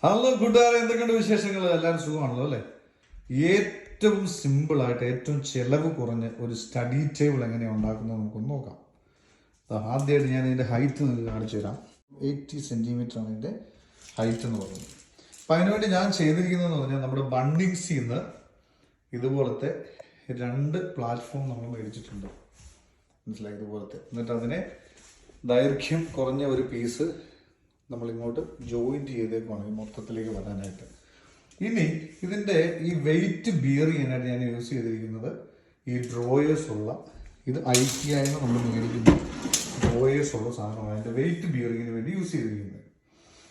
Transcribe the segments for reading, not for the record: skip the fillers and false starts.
Hello കൂട്ടുകാരെ, എന്തൊക്കെയുണ്ട് വിശേഷങ്ങൾ? എല്ലാവരും സുഖമാണല്ലോ അല്ലേ? ഏറ്റവും സിമ്പിളായിട്ട് ഏറ്റവും ചെലവ് കുറഞ്ഞ ഒരു സ്റ്റഡി ടേബിൾ എങ്ങനെയാണ് ഉണ്ടാക്കുന്നത് നമുക്കൊന്ന് നോക്കാം. ആദ്യമായിട്ട് ഞാൻ ഇതിൻ്റെ ഹൈറ്റ് നിങ്ങൾക്ക് കാണിച്ചു തരാം. 80 സെൻറ്റിമീറ്റർ ആണ് ഇതിൻ്റെ ഹൈറ്റ് എന്ന് പറയുന്നത്. അപ്പം അതിനുവേണ്ടി ഞാൻ ചെയ്തിരിക്കുന്നതെന്ന് പറഞ്ഞാൽ നമ്മുടെ ബണ്ണിങ്സിൽ നിന്ന് ഇതുപോലത്തെ 2 പ്ലാറ്റ്ഫോം നമ്മൾ മേടിച്ചിട്ടുണ്ട്. മനസ്സിലായി? ഇതുപോലത്തെ. എന്നിട്ട് അതിനെ ദൈർഘ്യം കുറഞ്ഞ ഒരു പീസ് നമ്മളിങ്ങോട്ട് ജോയിൻറ്റ് ചെയ്തേക്കാണ് ഈ മൊത്തത്തിലേക്ക് വരാനായിട്ട്. ഇനി ഇതിൻ്റെ ഈ വെയിറ്റ് ബിയർ ചെയ്യാനായിട്ട് ഞാൻ യൂസ് ചെയ്തിരിക്കുന്നത് ഈ ഡ്രോയേഴ്സ് ഉള്ള, ഇത് ഐക്കിയായിരുന്നു നമ്മൾ മേടിക്കുന്ന ഡ്രോയേഴ്സ് ഉള്ള സാധനമാണ് അതിൻ്റെ വെയിറ്റ് ബിയറിങ്ങിന് വേണ്ടി യൂസ് ചെയ്തിരിക്കുന്നത്.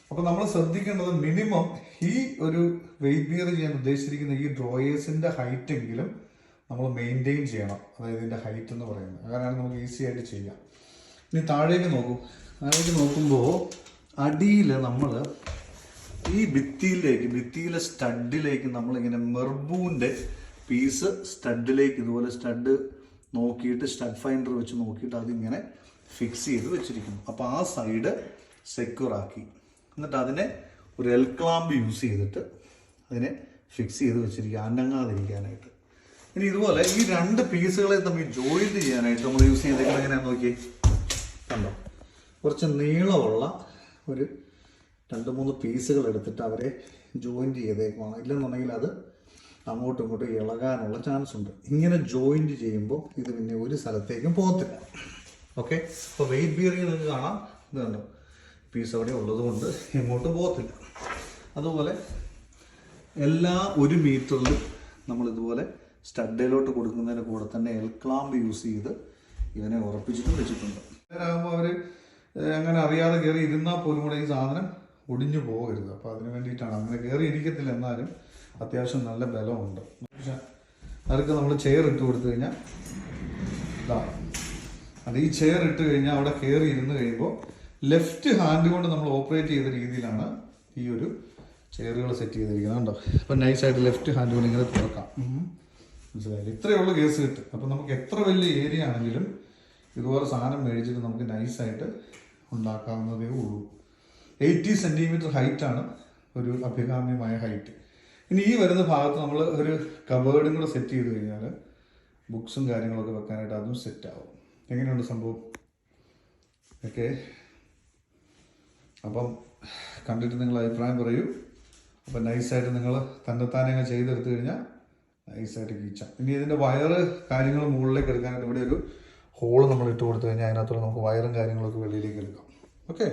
അപ്പോൾ നമ്മൾ ശ്രദ്ധിക്കേണ്ടത് മിനിമം ഈ ഒരു വെയിറ്റ് ബിയർ ചെയ്യാൻ ഉദ്ദേശിച്ചിരിക്കുന്ന ഈ ഡ്രോയേഴ്സിൻ്റെ ഹൈറ്റ് എങ്കിലും നമ്മൾ മെയിൻറ്റെയിൻ ചെയ്യണം. അതായത് ഇതിൻ്റെ ഹൈറ്റ് എന്ന് പറയുന്നത്, അങ്ങനെയാണ് നമുക്ക് ഈസി ആയിട്ട് ചെയ്യാം. ഇനി താഴേക്ക് നോക്കൂ. താഴേക്ക് നോക്കുമ്പോൾ അടിയിൽ നമ്മൾ ഈ ഭിത്തിയിലെ സ്റ്റഡിലേക്ക് നമ്മളിങ്ങനെ മെർബൂൻ്റെ പീസ് സ്റ്റഡിലേക്ക് ഇതുപോലെ സ്റ്റഡ് നോക്കിയിട്ട് സ്റ്റഡ് ഫൈൻഡർ വെച്ച് നോക്കിയിട്ട് അതിങ്ങനെ ഫിക്സ് ചെയ്ത് വെച്ചിരിക്കുന്നു. അപ്പോൾ ആ സൈഡ് സെക്യൂർ ആക്കി, എന്നിട്ട് അതിനെ ഒരു എൽ ക്ലാമ്പ് യൂസ് ചെയ്തിട്ട് അതിനെ ഫിക്സ് ചെയ്ത് വെച്ചിരിക്കുക, അനങ്ങാതിരിക്കാനായിട്ട്. ഇനി ഇതുപോലെ ഈ 2 പീസുകളെ തമ്മിൽ ജോയിൻറ്റ് ചെയ്യാനായിട്ട് നമ്മൾ യൂസ് ചെയ്തേക്കുന്നത് എങ്ങനെയാണെന്ന് നോക്കി കണ്ടോ. കുറച്ച് നീളമുള്ള ഒരു 2-3 പീസുകൾ എടുത്തിട്ട് അവരെ ജോയിൻറ്റ് ചെയ്തേക്കുവാണ്. ഇല്ലെന്നുണ്ടെങ്കിൽ അത് അങ്ങോട്ടും ഇങ്ങോട്ടും ഇളകാനുള്ള ചാൻസ് ഉണ്ട്. ഇങ്ങനെ ജോയിൻറ്റ് ചെയ്യുമ്പോൾ ഇത് പിന്നെ ഒരു സ്ഥലത്തേക്കും പോകത്തില്ല. ഓക്കെ, അപ്പോൾ വെയിറ്റ് ബിയറിങ് നിങ്ങൾക്ക് കാണാം. ഇത് കണ്ടോ, പീസ് അവിടെ ഉള്ളതുകൊണ്ട് എങ്ങോട്ടും പോകത്തില്ല. അതുപോലെ എല്ലാ 1 മീറ്ററിലും നമ്മളിതുപോലെ സ്റ്റഡിലോട്ട് കൊടുക്കുന്നതിന് കൂടെ തന്നെ എൽ ക്ലാമ്പ് യൂസ് ചെയ്ത് ഇതിനെ ഉറപ്പിച്ചിട്ടും വെച്ചിട്ടുണ്ട്. ആകുമ്പോൾ അവർ അങ്ങനെ അറിയാതെ കയറി ഇരുന്നാൽ പോലും കൂടെ ഈ സാധനം ഒടിഞ്ഞു പോകരുത്. അപ്പോൾ അതിന് വേണ്ടിയിട്ടാണ്. അങ്ങനെ കയറി ഇരിക്കത്തില്ല, എന്നാലും അത്യാവശ്യം നല്ല ബലമുണ്ട്. പക്ഷേ അതൊക്കെ നമ്മൾ ചെയർ ഇട്ട് കൊടുത്തു കഴിഞ്ഞാൽ അത് ഈ ചെയർ ഇട്ട് കഴിഞ്ഞാൽ അവിടെ കയറി ഇരുന്ന് കഴിയുമ്പോൾ ലെഫ്റ്റ് ഹാൻഡ് കൊണ്ട് നമ്മൾ ഓപ്പറേറ്റ് ചെയ്ത രീതിയിലാണ് ഈ ഒരു ചെയറുകൾ സെറ്റ് ചെയ്തിരിക്കുന്നത്. കണ്ടോ, അപ്പം നൈസായിട്ട് ലെഫ്റ്റ് ഹാൻഡ് കൊണ്ട് ഇങ്ങനെ തുറക്കാം. മനസ്സിലായില്ലേ? ഇത്രയുള്ള കേസ് കിട്ടും. അപ്പം നമുക്ക് എത്ര വലിയ ഏരിയ ആണെങ്കിലും ഇതുപോലെ സാധനം മേടിച്ചിട്ട് നമുക്ക് നൈസായിട്ട് ഉണ്ടാക്കാവുന്നതേ ഉള്ളൂ. 80 സെൻറ്റിമീറ്റർ ഹൈറ്റാണ് ഒരു അഭികാമ്യമായ ഹൈറ്റ്. ഇനി ഈ വരുന്ന ഭാഗത്ത് നമ്മൾ ഒരു കബേർഡും കൂടെ സെറ്റ് ചെയ്ത് കഴിഞ്ഞാൽ ബുക്സും കാര്യങ്ങളൊക്കെ വെക്കാനായിട്ട് അതും സെറ്റാവും. എങ്ങനെയുണ്ട് സംഭവം? ഓക്കെ, അപ്പം കണ്ടിട്ട് നിങ്ങൾ അഭിപ്രായം പറയൂ. അപ്പം നൈസായിട്ട് നിങ്ങൾ തന്നെത്താനെ ചെയ്തെടുത്തു കഴിഞ്ഞാൽ നൈസായിട്ട് കീച്ചാം. ഇനി ഇതിൻ്റെ വയറ് കാര്യങ്ങൾ മുകളിലേക്ക് എടുക്കാനായിട്ട് ഇവിടെ ഒരു ഹോള് നമ്മൾ ഇട്ട് കൊടുത്തു കഴിഞ്ഞാൽ അതിനകത്തുള്ള നമുക്ക് വയറും കാര്യങ്ങളൊക്കെ വെളിയിലേക്ക് എടുക്കാം. ഓക്കെ.